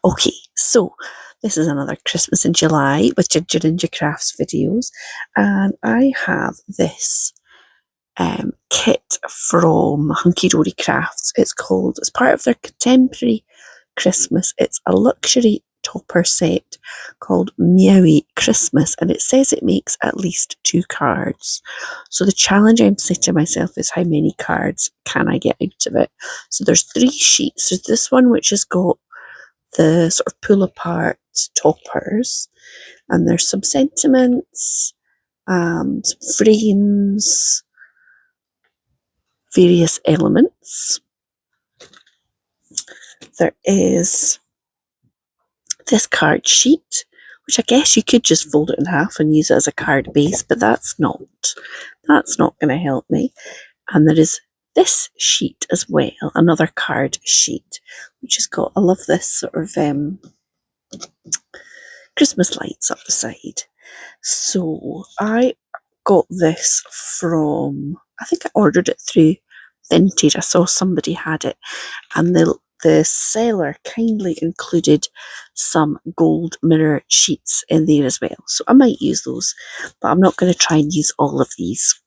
Okay, so this is another Christmas in July with Ginger Ninja Crafts videos, and I have this kit from Hunkydory Crafts. It's part of their contemporary Christmas. It's a luxury topper set called Meowy Christmas, and it says it makes at least 2 cards. So the challenge I'm setting myself is how many cards can I get out of it. So there's 3 sheets. There's this one which has got the sort of pull apart toppers, and there's some sentiments, some frames, various elements. There is this card sheet, which I guess you could just fold it in half and use it as a card base, but that's not going to help me. And there is this sheet as well, another card sheet, which has got, I love this sort of Christmas lights up the side. So I got this from, I think I ordered it through Vintage. I saw somebody had it, and the seller kindly included some gold mirror sheets in there as well. So I might use those, but I'm not going to try and use all of these.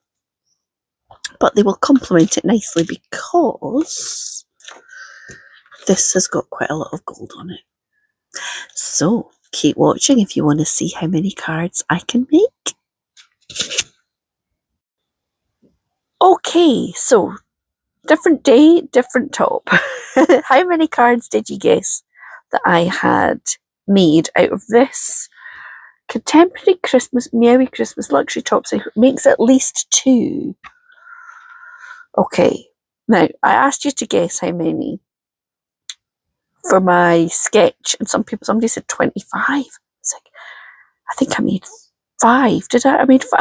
But they will complement it nicely because this has got quite a lot of gold on it. So keep watching if you want to see how many cards I can make. Okay, so different day, different top. How many cards did you guess that I had made out of this contemporary Christmas, Meowy Christmas luxury top set? It makes at least 2. Okay, now I asked you to guess how many for my sketch, and somebody said 25. It's like, I think I made 5. Did I? I made 5.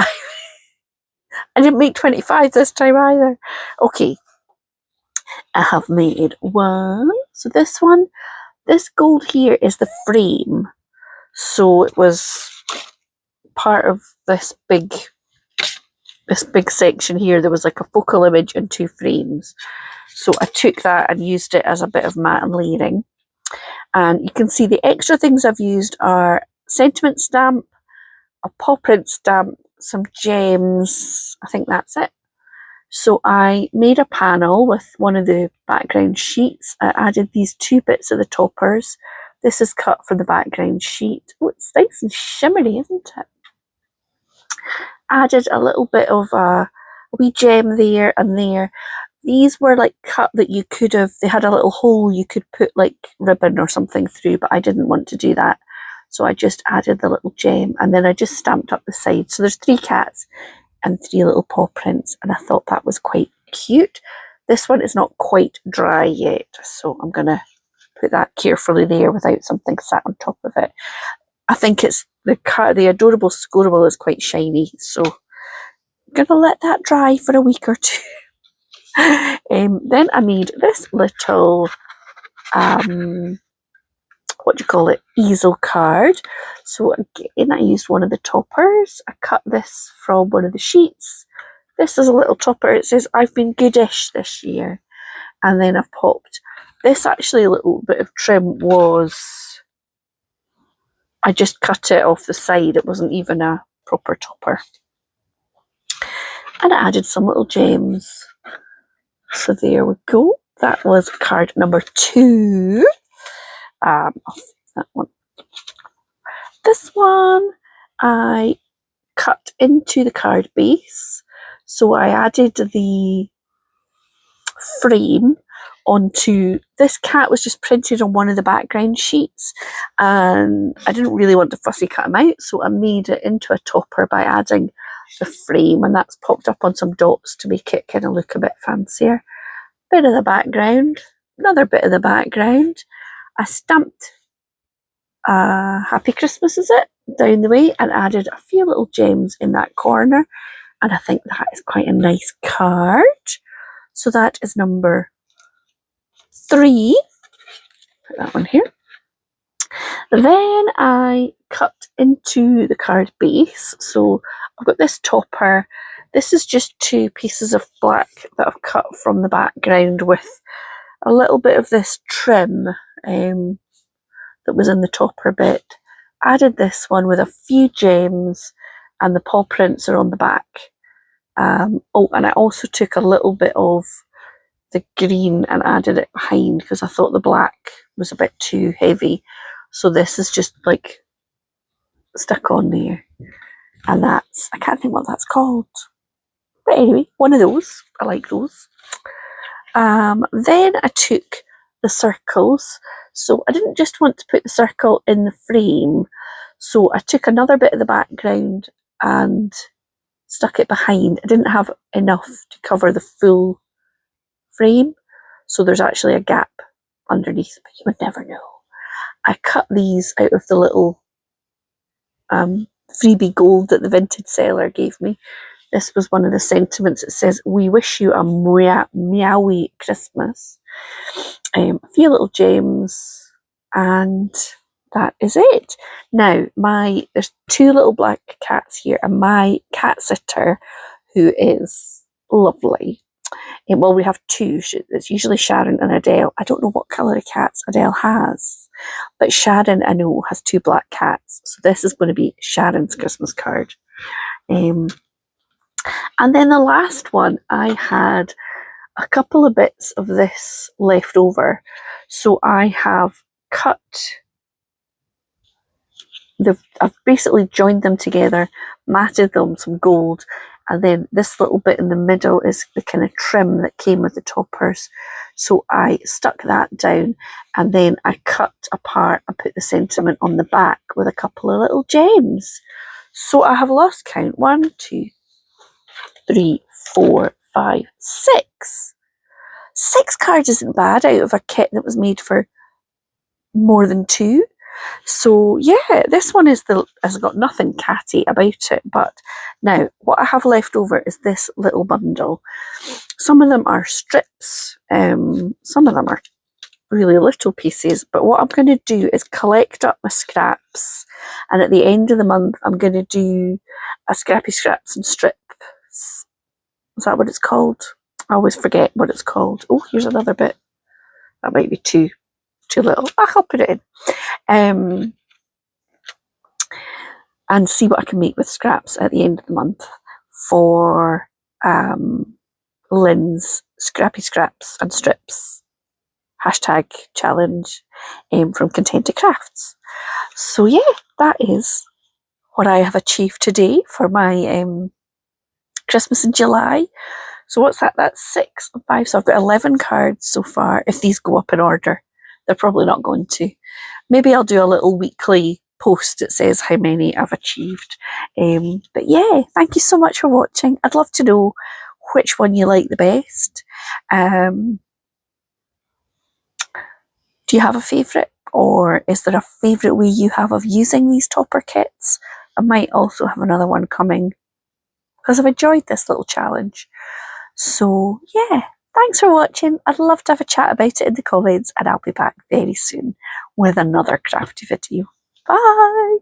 I didn't make 25 this time either. Okay, I have made 1. So this gold here is the frame. So it was part of this big section here. There was like a focal image and 2 frames. So I took that and used it as a bit of matte and layering. And you can see the extra things I've used are sentiment stamp, a paw print stamp, some gems. I think that's it. So I made a panel with one of the background sheets. I added these 2 bits of the toppers. This is cut from the background sheet. Oh, it's nice and shimmery, isn't it? Added a little bit of a wee gem there and there. These were like cut that you could have, they had a little hole you could put like ribbon or something through, but I didn't want to do that. So I just added the little gem, and then I just stamped up the side. So there's 3 cats and 3 little paw prints, and I thought that was quite cute. This one is not quite dry yet, so I'm going to put that carefully there without something sat on top of it. I think it's the adorable scorable is quite shiny, so I'm going to let that dry for a week or 2. Then I made this little easel card. So again, I used one of the toppers. I cut this from one of the sheets. This is a little topper. It says, "I've been goodish this year." And then I've popped this, actually a little bit of trim was, I just cut it off the side. It wasn't even a proper topper. And I added some little gems. So there we go. That was card number 2. That one. This one I cut into the card base. So I added the frame onto, this cat was just printed on one of the background sheets, and I didn't really want to fussy cut him out, so I made it into a topper by adding the frame, and that's popped up on some dots to make it kind of look a bit fancier. Bit of the background, another bit of the background. I stamped Happy Christmas, is it, down the way, and added a few little gems in that corner, and I think that is quite a nice card. So that is number 3. Put that one here. Then I cut into the card base. So I've got this topper. This is just 2 pieces of black that I've cut from the background with a little bit of this trim. The that was in the topper bit. Added this one with a few gems, and the paw prints are on the back. Oh, and I also took a little bit of the green and added it behind because I thought the black was a bit too heavy. So this is just like stuck on there. And that's, I can't think what that's called. But anyway, one of those. I like those. Then I took the circles. So I didn't just want to put the circle in the frame. So I took another bit of the background and stuck it behind. I didn't have enough to cover the full frame. So there's actually a gap underneath, but you would never know. I cut these out of the little freebie gold that the vintage seller gave me. This was one of the sentiments. It says, "We wish you a meowy Christmas." A few little gems, and that is it. Now, there's two little black cats here, and my cat sitter, who is lovely. Well, we have two. It's usually Sharon and Adele. I don't know what colour of cats Adele has, but Sharon, I know, has two black cats. So this is going to be Sharon's Christmas card. And then the last one, I had a couple of bits of this left over. So I have cut, I've basically joined them together, matted them some gold, and then this little bit in the middle is the kind of trim that came with the toppers. So I stuck that down, and then I cut apart and put the sentiment on the back with a couple of little gems. So I have lost count. 1, 2, 3, 4, 5, 6. 6 cards isn't bad out of a kit that was made for more than 2. So yeah, this one has got nothing catty about it. But now what I have left over is this little bundle. Some of them are strips, some of them are really little pieces. But what I'm going to do is collect up my scraps, and at the end of the month I'm going to do a scrappy scraps and strips. Is that what it's called? I always forget what it's called. Oh, here's another bit. That might be too little. I'll put it in. And see what I can make with scraps at the end of the month for Lynn's Scrappy Scraps and Strips #challenge from Contented Crafts. So yeah, that is what I have achieved today for my Christmas in July. So what's that? That's 6 and 5. So I've got 11 cards so far. If these go up in order, they're probably not going to. Maybe I'll do a little weekly post that says how many I've achieved. But yeah, thank you so much for watching. I'd love to know which one you like the best. Do you have a favourite? Or is there a favourite way you have of using these topper kits? I might also have another one coming because I've enjoyed this little challenge. So yeah, thanks for watching. I'd love to have a chat about it in the comments, and I'll be back very soon with another crafty video. Bye!